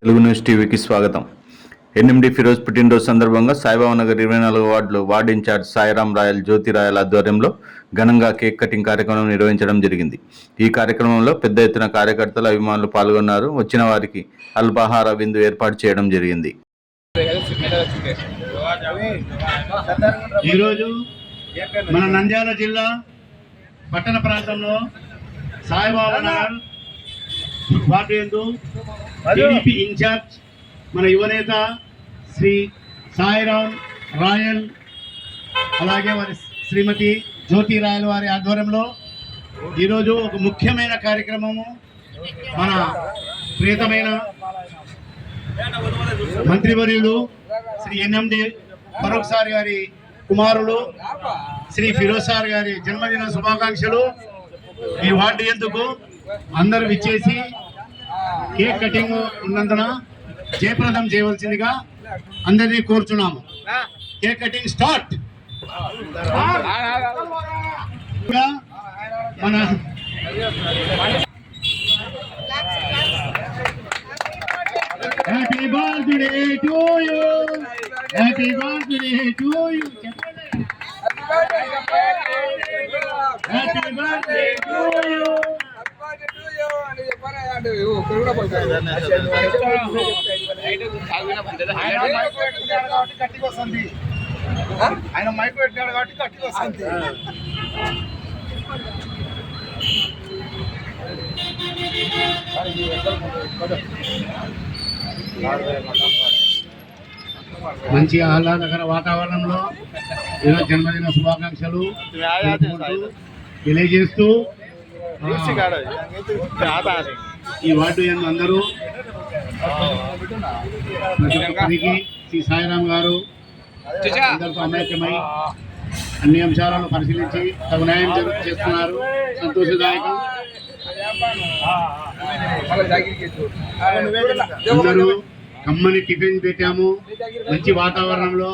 Telugu news టీవీకి స్వాగతం. NMD Firoz పుట్టినరోజు సందర్భంగా సాయిబాబా నగర్ 24 వార్డులో వార్డు ఇన్ఛార్జ్ సాయిరాం రాయల్, జ్యోతి రాయల్ ఆధ్వర్యంలో ఘనంగా కేక్ కటింగ్ కార్యక్రమం నిర్వహించడం జరిగింది. ఈ కార్యక్రమంలో పెద్ద ఎత్తున కార్యకర్తలు, అభిమానులు పాల్గొన్నారు. వచ్చిన వారికి అల్పాహార విందు ఏర్పాటు చేయడం జరిగింది. ఈరోజు మన నంద్యాల జిల్లా పట్టణ ప్రాంతంలో సాయిబాబా నగర్ వార్డు యందు టీడీపీ ఇన్ఛార్జ్ మన యువనేత శ్రీ సాయిరాం రాయల్, అలాగే వారి శ్రీమతి జ్యోతి రాయల్ వారి ఆధ్వర్యంలో ఈరోజు ఒక ముఖ్యమైన కార్యక్రమము మన ప్రియతమైన మంత్రివర్యులు శ్రీ ఎన్ఎండి ఫరూక్ సార్ గారి కుమారులు శ్రీ ఫిరోజ్ సార్ గారి జన్మదిన శుభాకాంక్షలు. ఈ వార్డు ఎందుకు అందరూ విచ్చేసి కేక్ కటింగ్ ఉన్నందున జయప్రదం చేయవలసిందిగా అందరినీ కోరుచున్నాము. Cake cutting start. మన happy birthday to you, happy birthday to you, happy birthday to you. ఆయన మైక్ పెట్టాడు కాబట్టి గట్టిగా వస్తుంది. మంచి ఆహ్లాదకర వాతావరణంలో ఈరోజు జన్మదిన శుభాకాంక్షలు తెలియజేస్తూ ఈ వార్డు అందరూ ప్రతి ఒక్కరికి శ్రీ సాయిరాం గారు అందరితో అమేకమై అన్ని అంశాలను పరిశీలించి తగు న్యాయం చేస్తున్నారు. సంతోషదాయకం. అందరూ కమ్మని టిఫిన్ పెట్టాము. మంచి వాతావరణంలో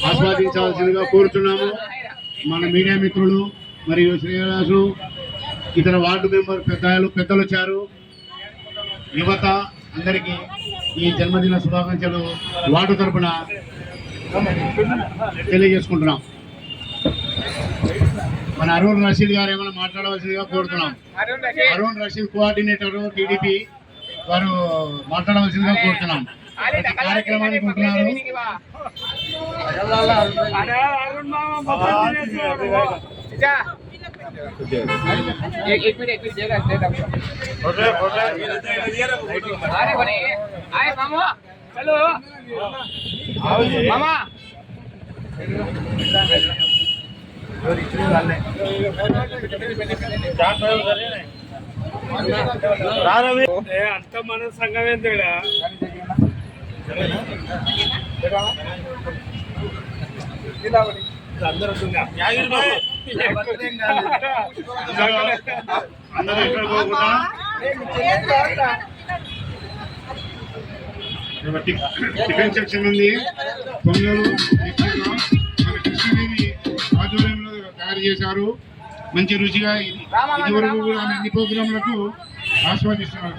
ఆస్వాదించవలసిందిగా కోరుతున్నాము. మన మీడియా మిత్రులు మరియు శ్రీనివాసు, ఇతర వార్డు మెంబర్ పెద్దలు వచ్చారు. యువత అందరికీ ఈ జన్మదిన శుభాకాంక్షలు వార్డు తరఫున తెలియజేసుకుంటున్నాం. మన అరుణ్ రషీద్ గారు ఏమైనా మాట్లాడవలసిందిగా కోరుతున్నాం. అరుణ్ రషీద్ కోఆర్డినేటర్ టీడీపీ వారు మాట్లాడవలసిందిగా కోరుతున్నాం. కార్యక్రమాన్ని కోరుతున్నారు. అంత మన సంఘం ఏంటా అందరూ టిఫిన్ సెక్షన్ ఉంది. పొంగలు కృష్ణదేవి ఆధ్వర్యంలో తయారు చేశారు. మంచి రుచిగా ఇదివరకు కూడా అన్ని ప్రోగ్రాంలకు ఆస్వాదిస్తున్నారు.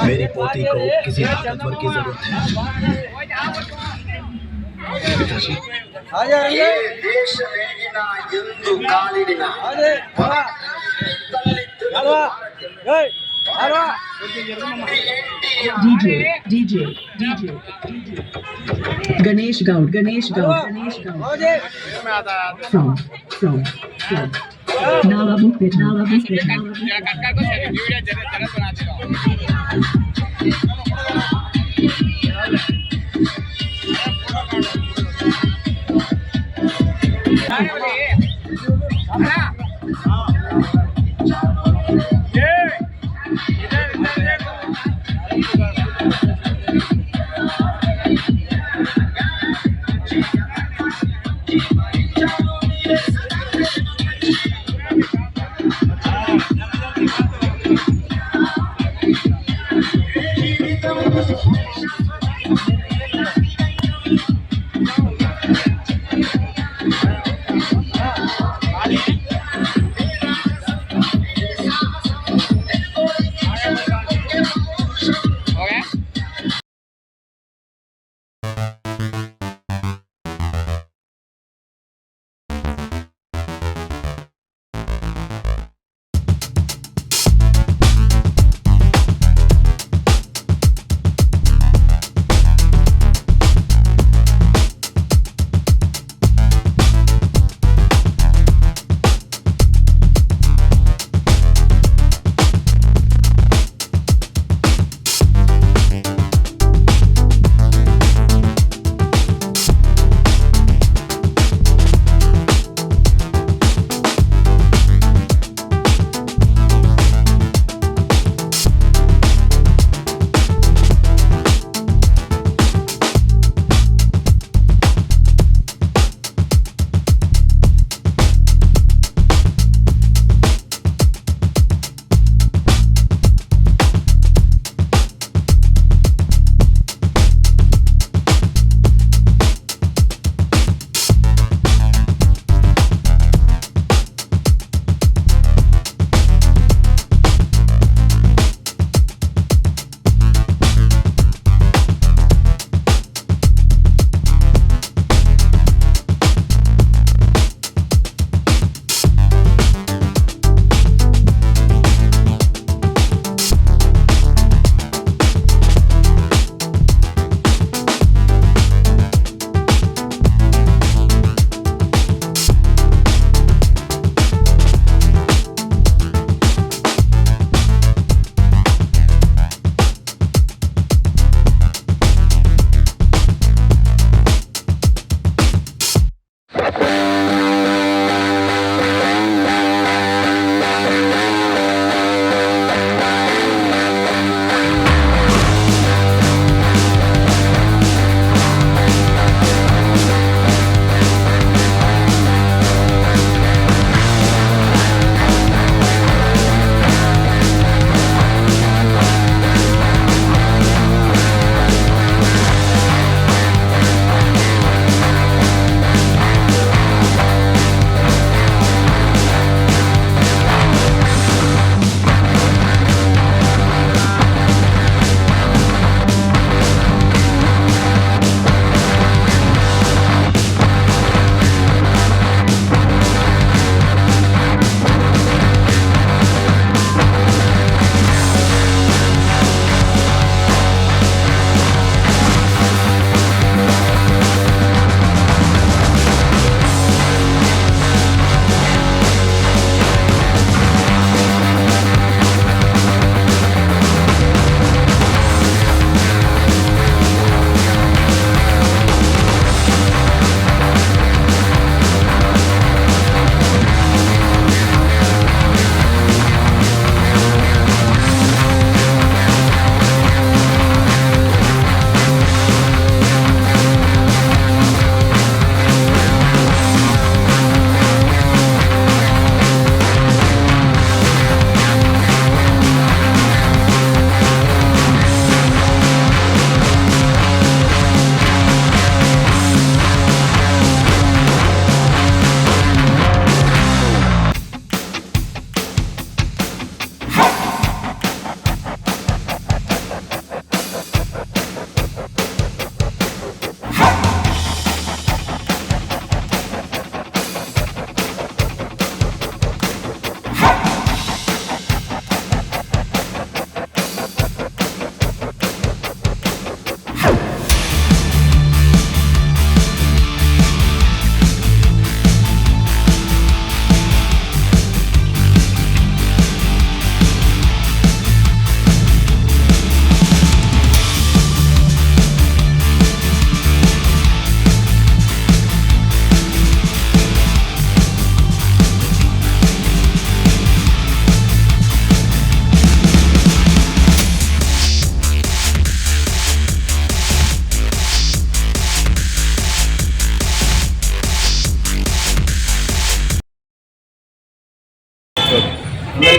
मेरी पोती को किसी ताकतवर की जरूरत है। DJ. Ganesh Gaud. From. Navabupet.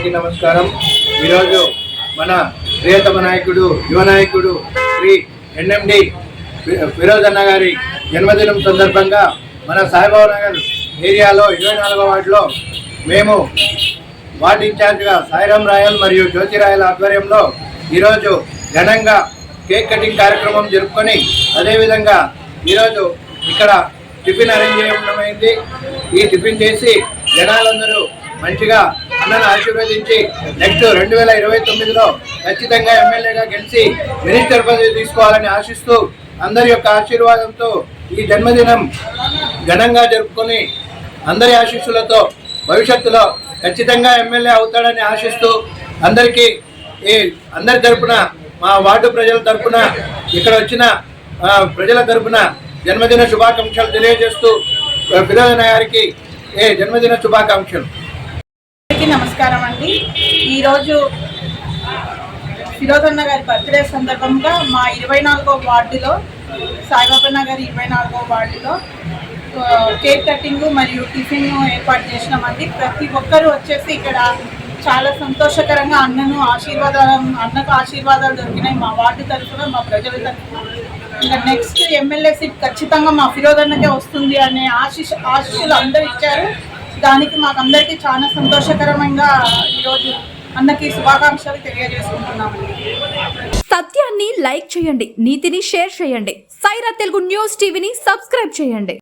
అందరికీ నమస్కారం. ఈరోజు మన ప్రియతమ నాయకుడు యువ నాయకుడు శ్రీ ఎన్ఎండి ఫిరోజ్ అన్న గారి జన్మదినం సందర్భంగా మన సాయిబాబా నగర్ ఏరియాలో 24వ వార్డులో మేము వార్డు ఇన్ఛార్జ్గా సాయిరాం రాయల్ మరియు జ్యోతి రాయల్ ఆధ్వర్యంలో ఈరోజు ఘనంగా కేక్ కటింగ్ కార్యక్రమం జరుపుకొని అదేవిధంగా ఈరోజు ఇక్కడ టిఫిన్ అరేంజ్ చేయడమైంది. ఈ టిఫిన్ చేసి జనాలందరూ మంచిగా అన్నను ఆశీర్వదించి నెక్స్ట్ 2029లో ఖచ్చితంగా ఎమ్మెల్యేగా గెలిచి మినిస్టర్ పదవి తీసుకోవాలని ఆశిస్తూ అందరి యొక్క ఆశీర్వాదంతో ఈ జన్మదినం ఘనంగా జరుపుకొని అందరి ఆశీస్సులతో భవిష్యత్తులో ఖచ్చితంగా ఎమ్మెల్యే అవుతాడని ఆశిస్తూ అందరికీ అందరి తరపున మా వార్డు ప్రజల తరపున ఇక్కడ వచ్చిన ప్రజల తరపున జన్మదిన శుభాకాంక్షలు తెలియజేస్తూ ఫిరోజ్ అన్న గారికి జన్మదిన శుభాకాంక్షలు. నమస్కారం అండి. ఈరోజు ఫిరోజ్ అన్న గారి బర్త్డే సందర్భంగా మా 24వ వార్డులో సాయిబాబా నగర్ 24వ వార్డులో కేక్ కటింగ్ మరియు టిఫిన్ ఏర్పాటు చేసినామండి. ప్రతి ఒక్కరూ వచ్చేసి ఇక్కడ చాలా సంతోషకరంగా అన్నకు ఆశీర్వాదాలు దొరికినాయి మా వార్డు తరఫున, మా ప్రజల తరఫున. ఇంకా నెక్స్ట్ ఎమ్మెల్యే సీట్ ఖచ్చితంగా మా ఫిరోజ్ అన్నకే వస్తుంది అనే ఆశీస్సులు అందరూ ఇచ్చారు. దానికి మాకందరికీ చాలా సంతోషకరంగా ఈరోజు అన్నకి శుభాకాంక్షలు తెలియజేసుకుంటున్నామండి. సత్యాన్ని లైక్ చేయండి, నీతిని షేర్ చేయండి. సైరా తెలుగు న్యూస్ టీవీని సబ్స్క్రైబ్ చేయండి.